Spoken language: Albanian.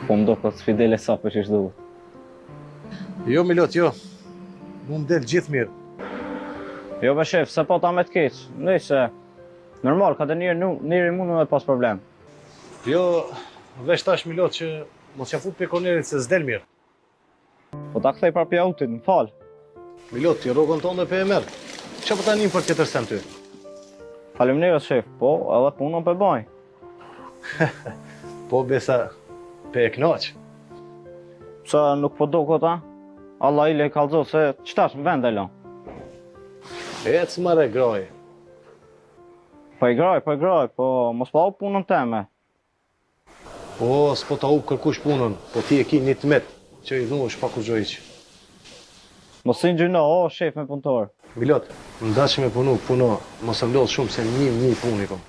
Po më do këtë sfidele sa për që ishtë duhet. Jo, Milot, jo. Mu më del gjithë mirë. Jo be shef, se po ta me të keq. Nëjse, normal, ka të njëri mundu me pas problem. Jo, veç tash, Milot, që mos ja fut pe kornerit se s'del mirë. Po ta kthej pra pja utit, më falë. Milot, ti rrogën tonë dhe pe e merë. Qa po ta njëm për tjetër sen ty? Faleminderit shef, po edhe punën për baj. Po besa pe e knaq. Pse nuk po do këta? Allah ile e kalzo se qëtash në vend e lan. Ec mare groj. Po i graj, po mos pa u punën teme. Po, s'po ta u kërkush punën, po ti e ki një të met, që i dhunë shpa kur gjojq. Mos si gjyno, o shef me punëtor. Milot, nda që me puno, mos e mlodh shumë se një puni kom.